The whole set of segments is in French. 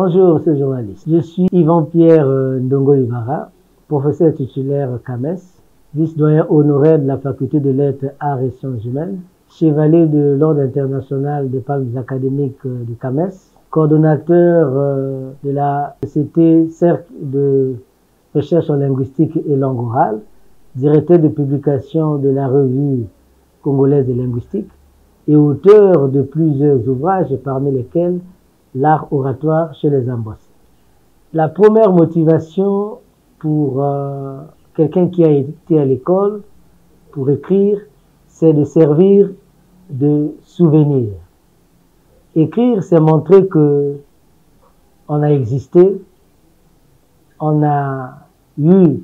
Bonjour, monsieur le journaliste. Je suis Yvan-Pierre Ndongo Ibarra, professeur titulaire CAMES, vice-doyen honoraire de la faculté de lettres, arts et sciences humaines, chevalier de l'ordre international des palmes académiques du CAMES, coordonnateur de la société Cercle de recherche en linguistique et langue orale, directeur de publication de la revue congolaise de linguistique et auteur de plusieurs ouvrages parmi lesquels L'art oratoire chez les Ambossés. La première motivation pour quelqu'un qui a été à l'école pour écrire, c'est de servir de souvenir. Écrire, c'est montrer que on a existé, on a eu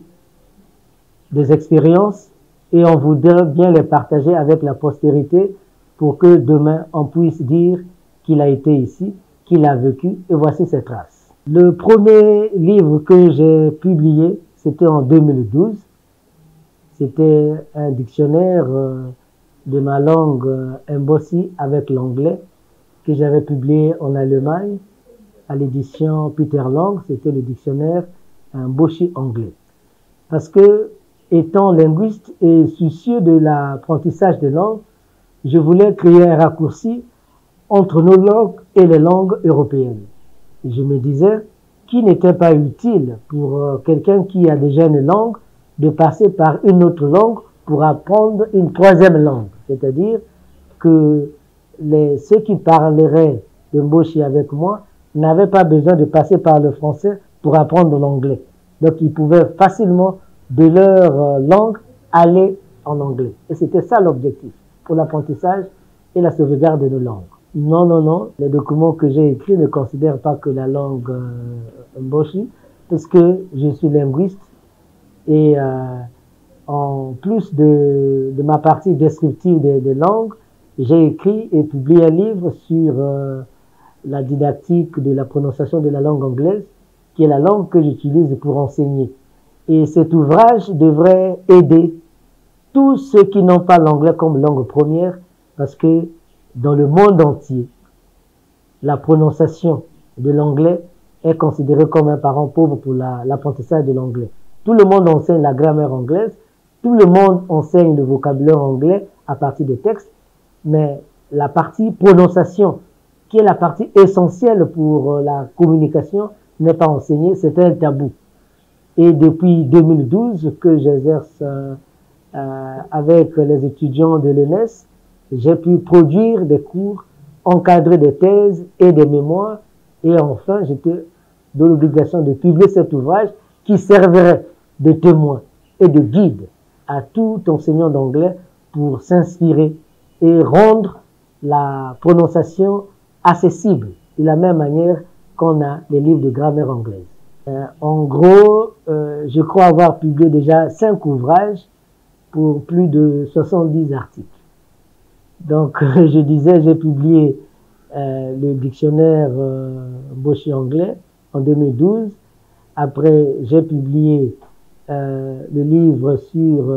des expériences et on voudrait bien les partager avec la postérité pour que demain on puisse dire qu'il a été ici, qu'il a vécu, et voici ses traces. Le premier livre que j'ai publié, c'était en 2012. C'était un dictionnaire de ma langue Mbossi avec l'anglais que j'avais publié en Allemagne à l'édition Peter Lang. C'était le dictionnaire Mbossi anglais. Parce que, étant linguiste et soucieux de l'apprentissage des langues, je voulais créer un raccourci entre nos langues et les langues européennes. Et je me disais qu'il n'était pas utile pour quelqu'un qui a déjà une langue de passer par une autre langue pour apprendre une troisième langue. C'est-à-dire que ceux qui parleraient de Mbossi avec moi n'avaient pas besoin de passer par le français pour apprendre l'anglais. Donc ils pouvaient facilement de leur langue aller en anglais. Et c'était ça l'objectif pour l'apprentissage et la sauvegarde de nos langues. Non. Les documents que j'ai écrits ne considèrent pas que la langue Mbossi, parce que je suis linguiste et en plus de ma partie descriptive des langues, j'ai écrit et publié un livre sur la didactique de la prononciation de la langue anglaise, qui est la langue que j'utilise pour enseigner. Et cet ouvrage devrait aider tous ceux qui n'ont pas l'anglais comme langue première, parce que dans le monde entier, la prononciation de l'anglais est considérée comme un parent pauvre pour l'apprentissage de l'anglais. Tout le monde enseigne la grammaire anglaise, tout le monde enseigne le vocabulaire anglais à partir des textes, mais la partie prononciation, qui est la partie essentielle pour la communication, n'est pas enseignée, c'est un tabou. Et depuis 2012 que j'exerce avec les étudiants de l'ENS, j'ai pu produire des cours, encadrer des thèses et des mémoires, et enfin j'étais dans l'obligation de publier cet ouvrage qui servirait de témoin et de guide à tout enseignant d'anglais pour s'inspirer et rendre la prononciation accessible de la même manière qu'on a les livres de grammaire anglaise. En gros, je crois avoir publié déjà 5 ouvrages pour plus de 70 articles. Donc, je disais, j'ai publié le dictionnaire Mbossi anglais en 2012. Après, j'ai publié le livre sur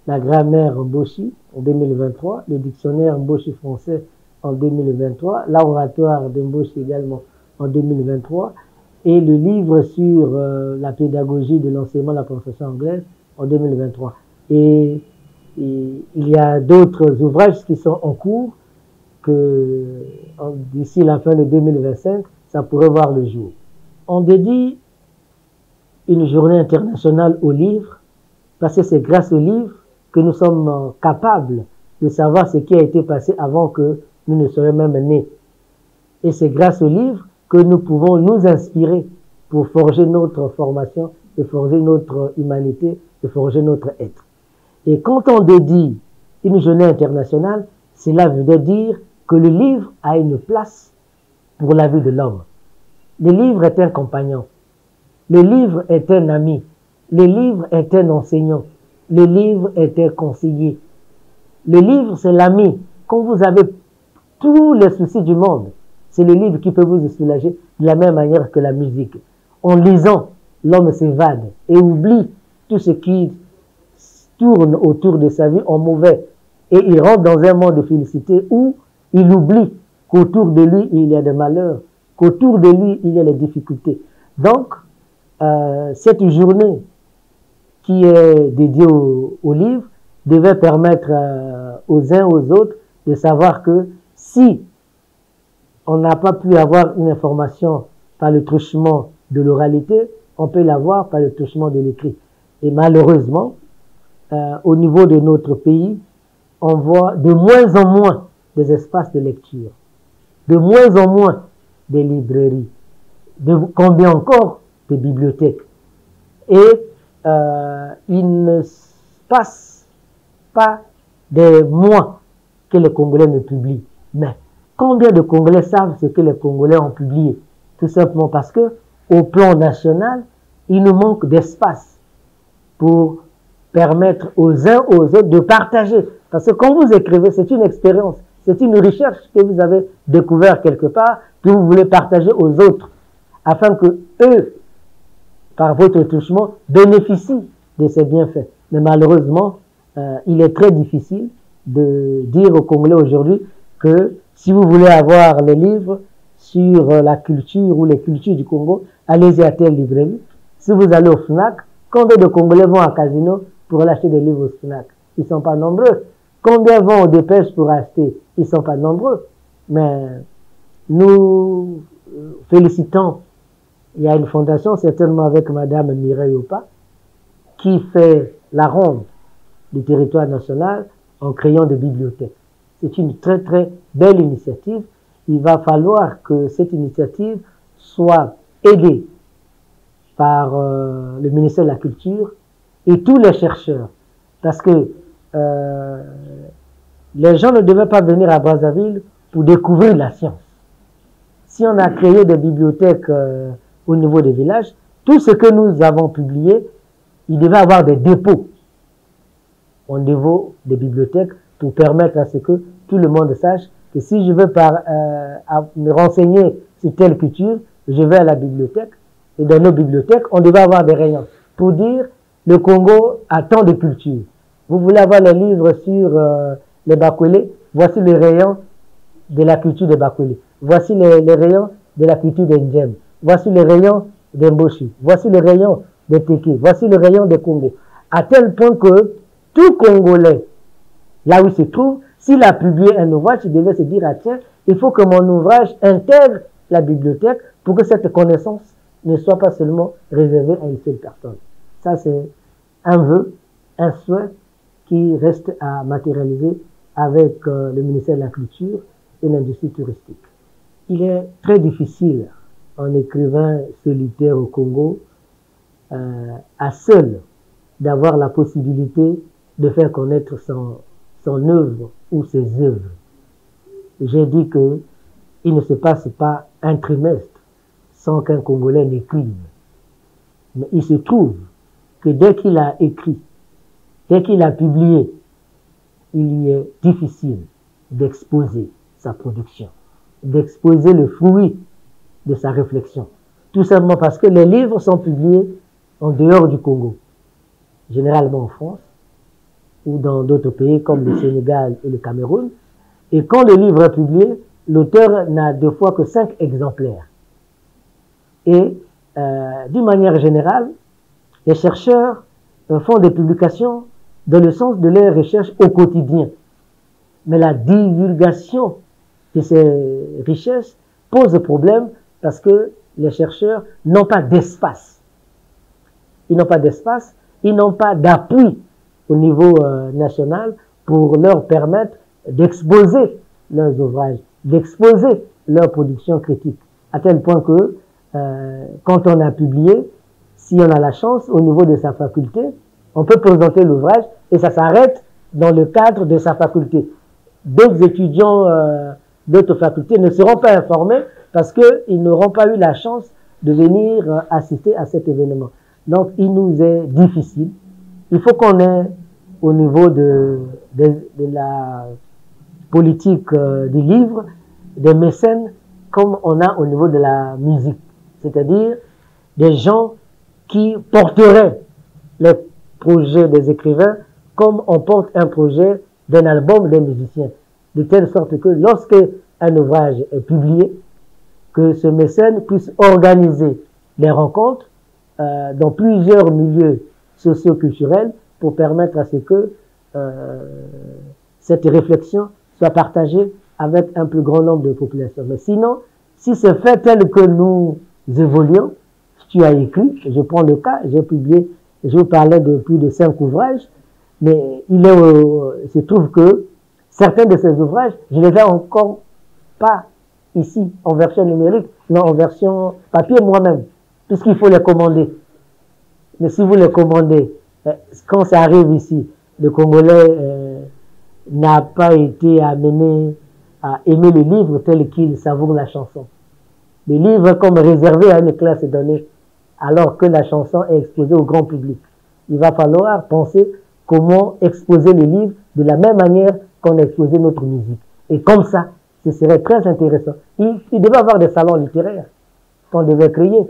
la grammaire Mbossi en 2023, le dictionnaire Mbossi français en 2023, l'art oratoire de Mbossi également en 2023, et le livre sur la pédagogie de l'enseignement de la prononciation anglaise en 2023. Et il y a d'autres ouvrages qui sont en cours que d'ici la fin de 2025, ça pourrait voir le jour. On dédie une journée internationale au livre parce que c'est grâce au livre que nous sommes capables de savoir ce qui a été passé avant que nous ne soyons même nés. Et c'est grâce au livre que nous pouvons nous inspirer pour forger notre formation, de forger notre humanité, de forger notre être. Et quand on dédie une journée internationale, cela veut dire que le livre a une place pour la vie de l'homme. Le livre est un compagnon. Le livre est un ami. Le livre est un enseignant. Le livre est un conseiller. Le livre, c'est l'ami. Quand vous avez tous les soucis du monde, c'est le livre qui peut vous soulager de la même manière que la musique. En lisant, l'homme s'évade et oublie tout ce qui tourne autour de sa vie en mauvais. Et il rentre dans un monde de félicité où il oublie qu'autour de lui, il y a des malheurs, qu'autour de lui, il y a les difficultés. Donc, cette journée qui est dédiée au livre devait permettre aux uns aux autres de savoir que si on n'a pas pu avoir une information par le truchement de l'oralité, on peut l'avoir par le truchement de l'écrit. Et malheureusement, au niveau de notre pays, on voit de moins en moins des espaces de lecture, de moins en moins des librairies, combien encore des bibliothèques. Et il ne passe pas des mois que les Congolais ne publient. Mais combien de Congolais savent ce que les Congolais ont publié? Tout simplement parce que, au plan national, il nous manque d'espace pour permettre aux uns aux autres de partager. Parce que quand vous écrivez, c'est une expérience, c'est une recherche que vous avez découvert quelque part, que vous voulez partager aux autres, afin que eux, par votre touchement, bénéficient de ces bienfaits. Mais malheureusement, il est très difficile de dire aux Congolais aujourd'hui que si vous voulez avoir les livres sur la culture ou les cultures du Congo, allez-y à telle librairie. Si vous allez au FNAC, combien de Congolais vont à Casino pour acheter des livres au FNAC? Ils ne sont pas nombreux. Combien vont aux dépêches pour acheter? Ils ne sont pas nombreux. Mais nous félicitons, il y a une fondation, certainement avec Madame Mireille Opa, qui fait la ronde du territoire national en créant des bibliothèques. C'est une très très belle initiative. Il va falloir que cette initiative soit aidée par le ministère de la Culture et tous les chercheurs. Parce que les gens ne devaient pas venir à Brazzaville pour découvrir la science. Si on a créé des bibliothèques au niveau des villages, tout ce que nous avons publié, il devait avoir des dépôts au niveau des bibliothèques pour permettre à ce que tout le monde sache que si je veux me renseigner sur telle culture, je vais à la bibliothèque. Et dans nos bibliothèques, on devait avoir des rayons pour dire le Congo a tant de cultures. Vous voulez avoir les livres sur les Bakwele, voici les rayons de la culture des Bakwele. Voici les rayons de la culture des Ndjem. Voici les rayons des Mboshi. Voici les rayons des Teke. Voici les rayons des Congo. À tel point que tout Congolais, là où il se trouve, s'il a publié un ouvrage, il devait se dire, ah tiens, il faut que mon ouvrage intègre la bibliothèque pour que cette connaissance ne soit pas seulement réservée à une seule personne. Ça, c'est un vœu, un souhait qui reste à matérialiser avec le ministère de la Culture et l'industrie touristique. Il est très difficile, en écrivain solitaire au Congo, à seul, d'avoir la possibilité de faire connaître son œuvre ou ses œuvres. J'ai dit que il ne se passe pas un trimestre sans qu'un Congolais n'écrive. Mais il se trouve que dès qu'il a écrit, dès qu'il a publié, il lui est difficile d'exposer sa production, d'exposer le fruit de sa réflexion. Tout simplement parce que les livres sont publiés en dehors du Congo, généralement en France, ou dans d'autres pays comme le Sénégal et le Cameroun. Et quand le livre est publié, l'auteur n'a deux fois que 5 exemplaires. Et d'une manière générale, les chercheurs font des publications dans le sens de leurs recherches au quotidien. Mais la divulgation de ces richesses pose problème parce que les chercheurs n'ont pas d'espace. Ils n'ont pas d'espace, ils n'ont pas d'appui au niveau national pour leur permettre d'exposer leurs ouvrages, d'exposer leur production critique. À tel point que quand on a publié, si on a la chance, au niveau de sa faculté, on peut présenter l'ouvrage et ça s'arrête dans le cadre de sa faculté. D'autres étudiants d'autres facultés ne seront pas informés parce qu'ils n'auront pas eu la chance de venir assister à cet événement. Donc, il nous est difficile. Il faut qu'on ait, au niveau de la politique du livre, des mécènes comme on a au niveau de la musique. C'est-à-dire des gens qui porteraient les projets des écrivains comme on porte un projet d'un album des musiciens. De telle sorte que lorsque un ouvrage est publié, que ce mécène puisse organiser les rencontres dans plusieurs milieux socio-culturels pour permettre à ce que cette réflexion soit partagée avec un plus grand nombre de populations. Mais sinon, si c'est fait tel que nous évoluons, tu as écrit, je prends le cas, j'ai publié, je vous parlais de plus de 5 ouvrages, mais il se trouve que certains de ces ouvrages, je ne les ai encore pas ici en version numérique, non en version papier moi-même, puisqu'il faut les commander. Mais si vous les commandez, quand ça arrive ici, le Congolais n'a pas été amené à aimer le livre tel qu'il savoure la chanson. Le livre est comme réservé à une classe donnée, alors que la chanson est exposée au grand public. Il va falloir penser comment exposer le livre de la même manière qu'on a exposé notre musique. Et comme ça, ce serait très intéressant. Il devait y avoir des salons littéraires qu'on devait créer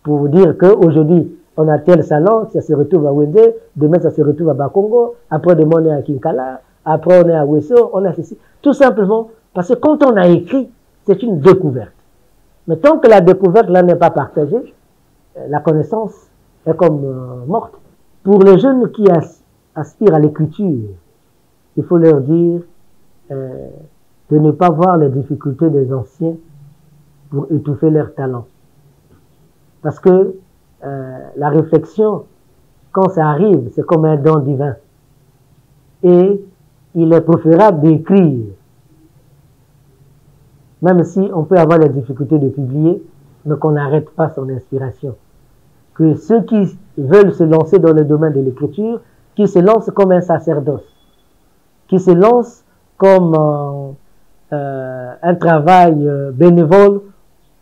pour dire qu'aujourd'hui, on a tel salon, ça se retrouve à Wende, demain ça se retrouve à Bakongo, après demain on est à Kinkala, après on est à Wesso, on a ceci. Tout simplement parce que quand on a écrit, c'est une découverte. Mais tant que la découverte là n'est pas partagée, la connaissance est comme morte. Pour les jeunes qui aspirent à l'écriture, il faut leur dire de ne pas voir les difficultés des anciens pour étouffer leur talent. Parce que la réflexion, quand ça arrive, c'est comme un don divin. Et il est préférable d'écrire, même si on peut avoir les difficultés de publier, mais qu'on n'arrête pas son inspiration. Que ceux qui veulent se lancer dans le domaine de l'écriture, qui se lancent comme un sacerdoce, qui se lancent comme un travail bénévole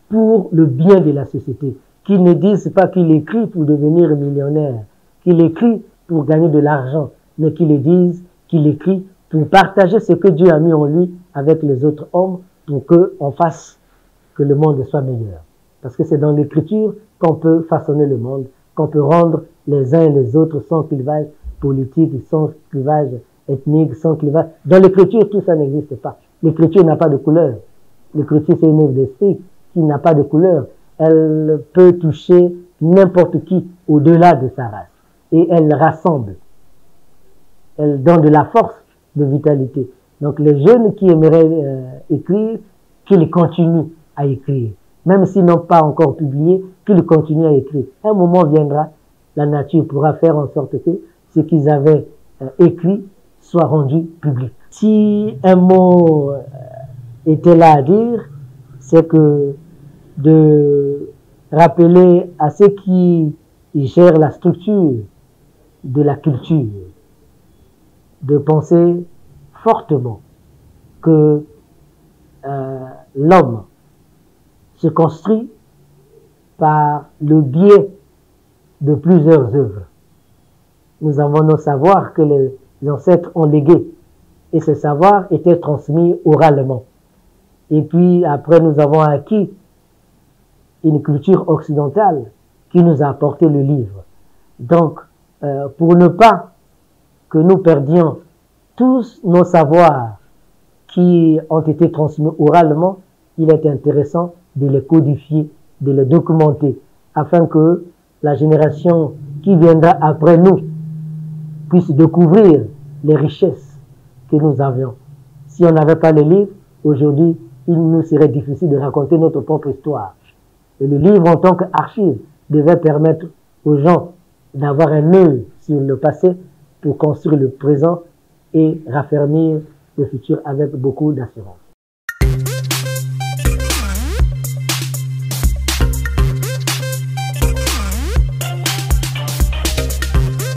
pour le bien de la société, qui ne disent pas qu'il écrit pour devenir millionnaire, qu'il écrit pour gagner de l'argent, mais qui le disent qu'il écrit pour partager ce que Dieu a mis en lui avec les autres hommes pour qu'on fasse que le monde soit meilleur. Parce que c'est dans l'écriture qu'on peut façonner le monde, qu'on peut rendre les uns et les autres sans clivage politique, sans clivage ethnique, sans clivage. Dans l'écriture, tout ça n'existe pas. L'écriture n'a pas de couleur. L'écriture, c'est une œuvre d'esprit qui n'a pas de couleur. Elle peut toucher n'importe qui au-delà de sa race. Et elle rassemble. Elle donne de la force, de vitalité. Donc les jeunes qui aimeraient écrire, qu'ils continuent à écrire. Même s'ils n'ont pas encore publié, qu'ils continuent à écrire. Un moment viendra, la nature pourra faire en sorte que ce qu'ils avaient écrit soit rendu public. Si un mot était là à dire, c'est que de rappeler à ceux qui gèrent la structure de la culture, de penser fortement que l'homme se construit par le biais de plusieurs œuvres. Nous avons nos savoirs que les ancêtres ont légués et ces savoirs étaient transmis oralement. Et puis après nous avons acquis une culture occidentale qui nous a apporté le livre. Donc pour ne pas que nous perdions tous nos savoirs qui ont été transmis oralement, il est intéressant de les codifier, de les documenter, afin que la génération qui viendra après nous puisse découvrir les richesses que nous avions. Si on n'avait pas les livres, aujourd'hui, il nous serait difficile de raconter notre propre histoire. Et le livre, en tant qu'archive, devait permettre aux gens d'avoir un œil sur le passé pour construire le présent et raffermir le futur avec beaucoup d'assurance.